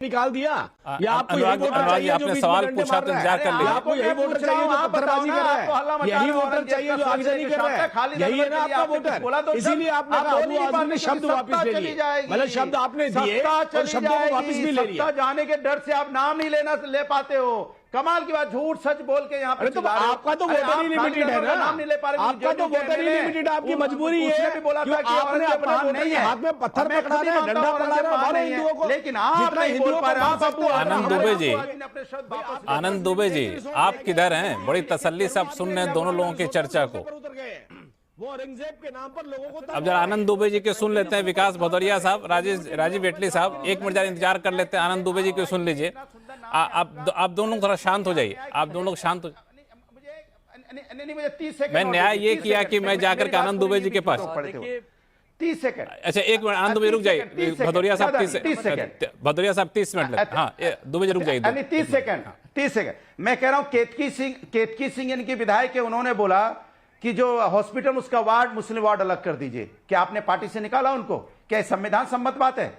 निकाल दिया। या आपको यही वोटर अनुराग चाहिए जी, जो आपने बीच सवाल में डंडे पूछा मार तो रहा है? इंतजार कर लीजिए। आपको यही वोटर चाहिए जो पत्थरबाजी कर रहा है, यही वोटर चाहिए जो आगजनी कर रहा है, यही है ना आपका वोटर। इसीलिए आपने कहा अबू आजमी ने शब्द वापस ले लिए, मतलब शब्द आपने दिए और शब्दों को वापस भी ले लिया। जाने के डर से आप नाम नहीं ले पाते हो। कमाल की बात, झूठ सच बोल के यहाँ पे तो आपका तो वोटर ही लिमिटेड है ना, नाम नहीं ले पा रहे। आपका तो वोटर ही लिमिटेड, आपकी मजबूरी है भी बोला था कि आपने अपने वोटर के हाथ में पत्थर पकड़ाना है, डंडा पकड़ाना है हिंदुओं को, लेकिन आप नहीं बोल पा रहे। आनंद दुबे जी, आनंद दुबे जी, आप किधर हैं? बड़ी तसल्ली से आप सुन रहे हैं दोनों लोगों की चर्चा को। वो औरंगजेब के नाम पर लोगों को अब जरा आनंद दुबे जी के सुन लेते हैं, विकास भदौरिया साहब, राजीव जेटली साहब, एक मिनट जरा इंतजार कर लेते हैं। आनंद दुबे जी को सुन लीजिए। आप दोनों थोड़ा शांत हो जाइए, आप दोनों शांत हो। मुझे 30 सेकंड, मैं न्याय ये किया कि मैं जाकर के आनंद दुबे जी के पास। 30 सेकंड। अच्छा एक मिनट, आनंद दुबे रुक जाइए। भदौरिया साहब 30 सेकंड, भदौरिया साहब 30 मिनट लेते। हाँ दुबे जी रुक जाइए 30 सेकंड, 30 सेकंड। मैं कह रहा हूं केतकी सिंह इनकी विधायक है, उन्होंने बोला कि जो हॉस्पिटल उसका वार्ड मुस्लिम वार्ड अलग कर दीजिए। क्या आपने पार्टी से निकाला उनको? क्या संविधान सम्मत बात है?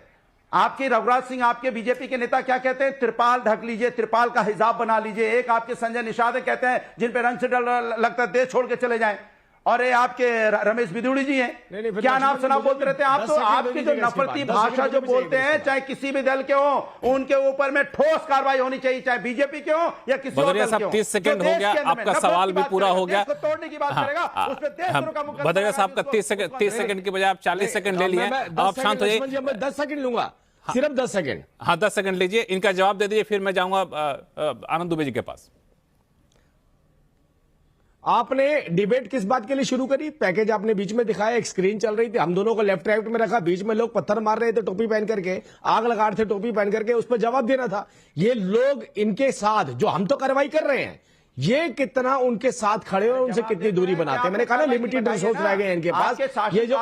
आपके रघुराज सिंह, आपके बीजेपी के नेता क्या कहते हैं? त्रिपाल ढक लीजिए, त्रिपाल का हिजाब बना लीजिए। एक आपके संजय निषाद कहते हैं जिन पे रंग से डर लगता है देश छोड़ के चले जाएं। और ये आपके रमेश बिदुड़ी जी हैं, क्या नाम सुना बोलते रहते हैं आप? तो आपकी जो नफरती भाषा जो बोलते हैं, चाहे किसी भी दल के हो, उनके ऊपर में ठोस कार्रवाई होनी चाहिए, चाहे बीजेपी के हो या किसी और दल के हो। 30 सेकंड हो गया, आपका सवाल भी पूरा हो गया। तोड़ने की बात करेगा, उस पे देश भदौरिया साहब का 30 सेकंड की बजाय आप 40 सेकंड ले लिए। आप शांत हो जाइए। मैं 10 सेकंड लूंगा, सिर्फ 10 सेकंड। हाँ 10 सेकंड लीजिए, इनका जवाब दे दीजिए, फिर मैं जाऊंगा आनंद दुबे जी के पास। आपने डिबेट किस बात के लिए शुरू करी? पैकेज आपने बीच में दिखाया, एक स्क्रीन चल रही थी, हम दोनों को लेफ्ट राइट में रखा, बीच में लोग पत्थर मार रहे थे टोपी पहन करके, आग लगा रहे थे टोपी पहन करके, उस पर जवाब देना था। ये लोग इनके साथ जो हम तो कार्रवाई कर रहे हैं, ये कितना उनके साथ खड़े हो, उनसे कितनी दूरी बनाते हैं। मैंने कहा ना लिमिटेड रिसोर्स रह गए इनके पास। ये जो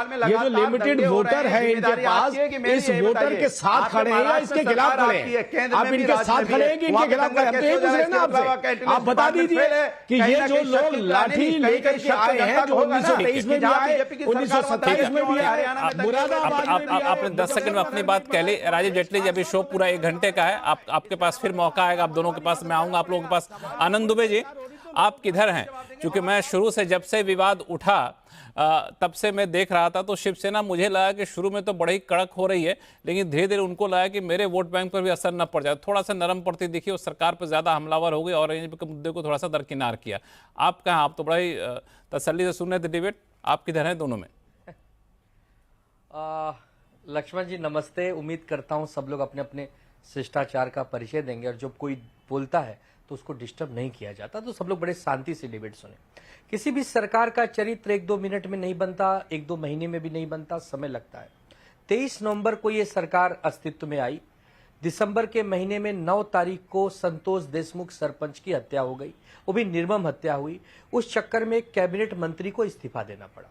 लिमिटेड वोटर है इनके पास, इस वोटर के साथ खड़े हैं या इसके खिलाफ खड़े हैं? आप इनके साथ खड़े हैं कि इनके खिलाफ खड़े हैं? हम तो यही पूछ रहे हैं ना आपसे। आप बता दीजिए कि ये जो लोग लाठी लेकर के आए हैं, जो 1923 में भी आए, 1927 में भी आए, मुरादाबाद में भी आए। आपने 10 सेकंड में अपनी बात कह ली। राजीव जेटली जी, अभी शो पूरा 1 घंटे का है, आपके पास फिर मौका आएगा, आप दोनों के पास मैं आऊंगा, आप लोगों के पास। आनंद दुबे जी, आप किधर हैं? क्योंकि मैं शुरू से जब से विवाद उठा तब से मैं देख रहा था, तो शिवसेना मुझे लगा कि शुरू में तो बड़ी ही कड़क हो रही है, लेकिन धीरे धीरे उनको लगा कि मेरे वोट बैंक पर भी असर न पड़ जाए, थोड़ा सा नरम पड़ती दिखी और सरकार पर ज्यादा हमलावर हो गई और के मुद्दे को थोड़ा सा दरकिनार किया। आप कहाँ? आप तो बड़ा ही तसल्ली से सुन रहे थे डिबेट, आप किधर हैं दोनों में? लक्ष्मण जी नमस्ते। उम्मीद करता हूं सब लोग अपने अपने शिष्टाचार का परिचय देंगे और जब कोई बोलता है तो उसको डिस्टर्ब नहीं किया जाता, तो सब लोग बड़े शांति से डिबेट सुने। किसी भी सरकार का चरित्र 1-2 मिनट में नहीं बनता, 1-2 महीने में भी नहीं बनता, समय लगता है। 23 नवंबर को ये सरकार अस्तित्व में आई। दिसंबर के महीने में 9 तारीख को संतोष देशमुख सरपंच की हत्या हो गई, वो भी निर्मम हत्या हुई। उस चक्कर में कैबिनेट मंत्री को इस्तीफा देना पड़ा।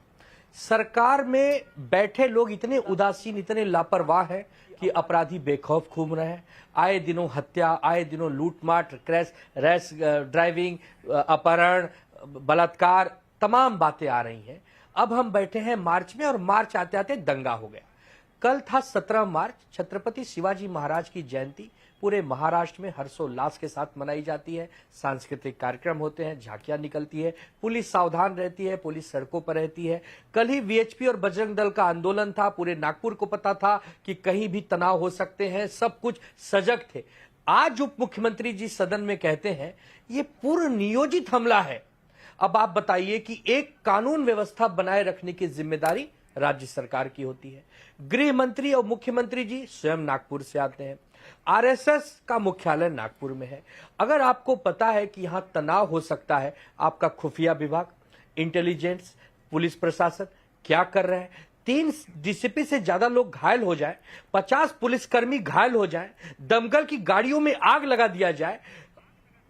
सरकार में बैठे लोग इतने उदासीन, इतने लापरवाह हैं कि अपराधी बेखौफ घूम रहे हैं। आए दिनों हत्या, आए दिनों लूटमार, रैश ड्राइविंग, अपहरण, बलात्कार, तमाम बातें आ रही हैं। अब हम बैठे हैं मार्च में और मार्च आते आते दंगा हो गया। कल था 17 मार्च, छत्रपति शिवाजी महाराज की जयंती। पूरे महाराष्ट्र में हर्षोल्लास के साथ मनाई जाती है। सांस्कृतिक कार्यक्रम होते हैं, झांकियां निकलती है, पुलिस सावधान रहती है, पुलिस सड़कों पर रहती है। कल ही वीएचपी और बजरंग दल का आंदोलन था। पूरे नागपुर को पता था कि कहीं भी तनाव हो सकते हैं, सब कुछ सजग थे। आज उप मुख्यमंत्री जी सदन में कहते हैं ये पूर्व नियोजित हमला है। अब आप बताइए कि एक कानून व्यवस्था बनाए रखने की जिम्मेदारी राज्य सरकार की होती है। गृह मंत्री और मुख्यमंत्री जी स्वयं नागपुर से आते हैं। आरएसएस का मुख्यालय नागपुर में है। अगर आपको पता है कि यहां तनाव हो सकता है, आपका खुफिया विभाग, इंटेलिजेंस, पुलिस प्रशासन क्या कर रहे हैं? 3 डीसीपी से ज्यादा लोग घायल हो जाए, 50 पुलिसकर्मी घायल हो जाए, दमकल की गाड़ियों में आग लगा दिया जाए,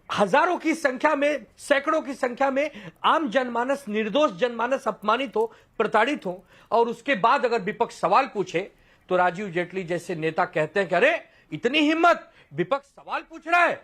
हजारों की संख्या में, सैकड़ों की संख्या में आम जनमानस, निर्दोष जनमानस अपमानित हो, प्रताड़ित हो, और उसके बाद अगर विपक्ष सवाल पूछे तो राजीव जेटली जैसे नेता कहते हैं कि अरे इतनी हिम्मत, विपक्ष सवाल पूछ रहा है।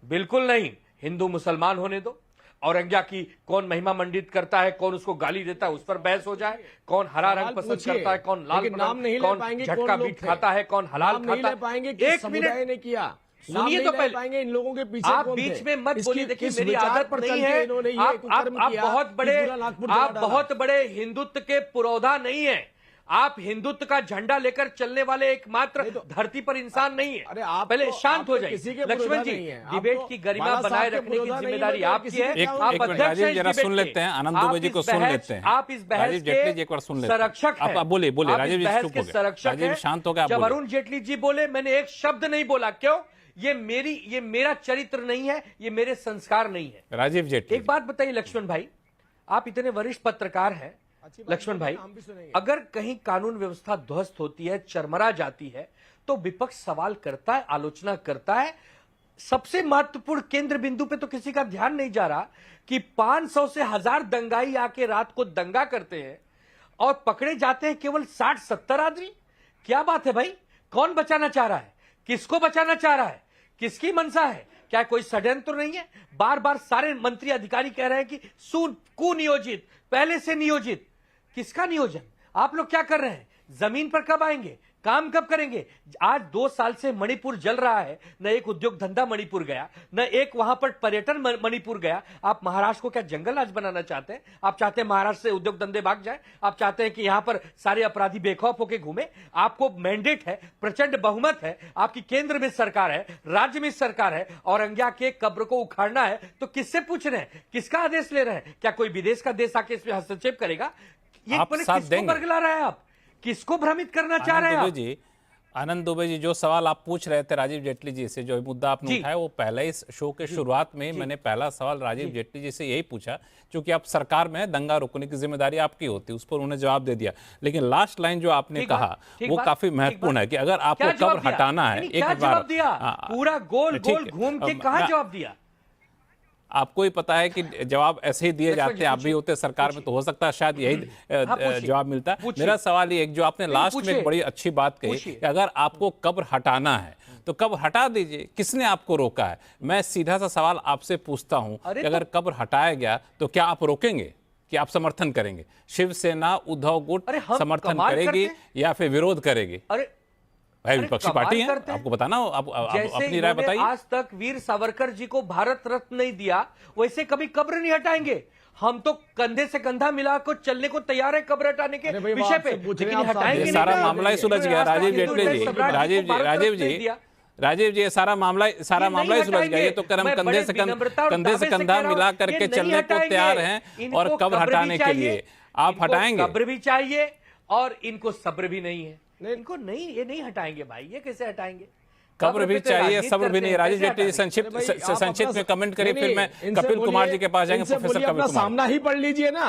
बिल्कुल नहीं, हिंदू मुसलमान होने दो। औरंगिया की कौन महिमा मंडित करता है, कौन उसको गाली देता है, उस पर बहस हो जाए। कौन हरा रंग पसंद पूछिए, करता है, कौन लाल लेकिन नाम नहीं ले कौन पाएंगे झटका कौन लोग बीट थे। खाता है, कौन हलाल नाम नहीं खाता ले पाएंगे किस एक समुदाय मिनट ने किया। नाम सुनिए नहीं तो ले पहले पाएंगे इन लोगों के पीछे आप कौन थे। बीच में मत इसकी- बोलिए। देखिए किस मेरी विचार आदत पर नहीं चल के है। इन्होंने ये आप कुकर्म किया बहुत कि बड़े पूरा नागपुर जला आप डाला। बहुत बड़े हिंदुत्व के पुरोधा नहीं है। आप हिंदुत्व का झंडा लेकर चलने वाले एकमात्र धरती पर इंसान नहीं है। अरे आप पहले तो- शांत आप हो तो जाइए किसी के लक्ष्मण पुरोधा जी। नहीं है। आप डिबेट तो की गरिमा बाला साहब बनाए के रखने की पुरोधा नहीं है, जिम्मेदारी मैं तो आपकी किसी है। के क्या एक हूं? मिनट अध्यक्ष राजीव हैं इस जरा डिबेट सुन के। लेते हैं, आनंद आप दुबे जी इस को सुन बहस- लेते हैं। आप इस बहस राजीव जेटली जी के एक बार सुन लेते हैं। संरक्षक हैं। आप बोलिए बोलिए, आप इस राजीव जी बहस चुप के हो गए। संरक्षक राजीव हैं। शांत हो गए, आप जब बोलिए। अरुण जेटली जी बोले मैंने एक शब्द नहीं बोला। क्यों? ये मेरा चरित्र नहीं है, ये मेरे संस्कार नहीं है। राजीव जेटली एक बात बताइए लक्ष्मण भाई, आप इतने वरिष्ठ पत्रकार हैं लक्ष्मण भाई, अगर कहीं कानून व्यवस्था ध्वस्त होती है, चरमरा जाती है, तो विपक्ष सवाल करता है, आलोचना करता है। सबसे महत्वपूर्ण केंद्र बिंदु पे तो किसी का ध्यान नहीं जा रहा कि 500 से 1000 दंगाई आके रात को दंगा करते हैं और पकड़े जाते हैं केवल 60-70 आदमी। क्या बात है भाई? कौन बचाना चाह रहा है? किसको बचाना चाह रहा है? किसकी मंशा है? क्या कोई षड्यंत्र नहीं है? बार बार सारे मंत्री अधिकारी कह रहे हैं कि कुनियोजित, पहले से नियोजित। किसका नियोजन? आप लोग क्या कर रहे हैं? जमीन पर कब आएंगे? काम कब करेंगे? आज 2 साल से मणिपुर जल रहा है। न एक उद्योग धंधा मणिपुर गया, न एक वहां पर पर्यटन मणिपुर गया। आप महाराष्ट्र को क्या जंगल राज बनाना चाहते हैं? आप चाहते हैं महाराष्ट्र से उद्योग धंधे भाग जाए? आप चाहते हैं कि यहां पर सारे अपराधी बेखौफ होकर घूमे? आपको मैंडेट है, प्रचंड बहुमत है, आपकी केंद्र में सरकार है, राज्य में सरकार है, औरंगिया के कब्र को उखाड़ना है तो किससे पूछ रहे हैं? किसका आदेश ले रहे हैं? क्या कोई विदेश का देश आके इसमें हस्तक्षेप करेगा? ये आप साथ किसको देंगे? बरगला रहे हैं आप? किसको भ्रमित करना चाह रहे हैं आप? आनंद दुबे जी, जो सवाल आप पूछ रहे थे राजीव जेटली जी से, जो मुद्दा आपने जी। उठाया, वो पहले इस शो के शुरुआत में मैंने पहला सवाल राजीव जेटली जी से यही पूछा, क्योंकि आप सरकार में दंगा रोकने की जिम्मेदारी आपकी होती है, उस पर उन्होंने जवाब दे दिया। लेकिन लास्ट लाइन जो आपने कहा वो काफी महत्वपूर्ण है कि अगर आपको कब्र हटाना है, एक बार पूरा गोल गोल घूम के कहां जवाब दिया? आपको ही पता है कि जवाब ऐसे ही दिए जाते हैं, आप भी होते सरकार में तो हो सकता है शायद यही जवाब मिलता है। मेरा सवाल ये, जो आपने लास्ट में एक बड़ी अच्छी बात कही कि अगर आपको कब्र हटाना है तो कब्र हटा दीजिए, किसने आपको रोका है? मैं सीधा सा सवाल आपसे पूछता हूं कि अगर कब्र हटाया गया तो क्या आप रोकेंगे कि आप समर्थन करेंगे? शिवसेना उद्धव गुट समर्थन करेगी या फिर विरोध करेगी? भाई विपक्षी पार्टी है, आपको बताना, आप अपनी राय बताइए। आज तक वीर सावरकर जी को भारत रत्न नहीं दिया, वैसे कभी कब्र नहीं हटाएंगे। हम तो कंधे से कंधा मिलाकर चलने को तैयार है कब्र हटाने के विषय पे, लेकिन हटाएंगे नहीं। सारा मामला ही सुलझ गया राजीव जेटली जी। राजीव जी, सारा मामला ही सुलझ गया। ये तो कर हम कंधे से कंधा मिला करके चलने को तैयार हैं और कब्र हटाने के लिए आप हटाएंगे? कब्र भी चाहिए और इनको सब्र भी नहीं है। इनको नहीं, ये नहीं हटाएंगे भाई, ये कैसे हटाएंगे? कब्र भी चाहिए, सब्र भी नहीं। राजीव जेटली जी संक्षिप्त में कमेंट करिए, फिर मैं कपिल कुमार जी के पास जाएंगे। प्रोफेसर कपिल कुमार, सामना ही पढ़ लीजिए ना,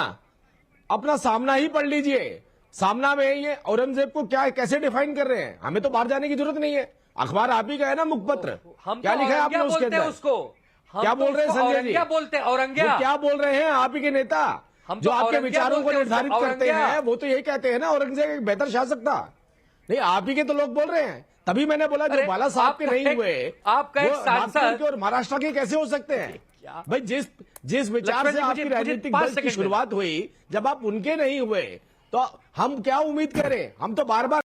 अपना सामना ही पढ़ लीजिए। सामना में ये औरंगजेब को क्या कैसे डिफाइन कर रहे हैं? हमें तो बाहर जाने की जरूरत नहीं है, अखबार आप ही का है ना, मुखपत्र। क्या लिखा है आपने उसके अंदर? उसको क्या बोल रहे हैं संजय जी? क्या बोलते हैं औरंगिया? क्या बोल रहे हैं आप ही के नेता जो आपके विचारों को निर्धारित करते हैं? वो तो यही कहते हैं ना, औरंगजेब एक बेहतर शासक था। नहीं, आप ही के तो लोग बोल रहे हैं। तभी मैंने बोला जो बाला साहब के नहीं हुए, आपका एक सांसद और महाराष्ट्र के कैसे हो सकते हैं? भाई जिस विचार से आपकी राजनीतिक दल की शुरुआत हुई, जब आप उनके नहीं हुए तो हम क्या उम्मीद करें? हम तो बार बार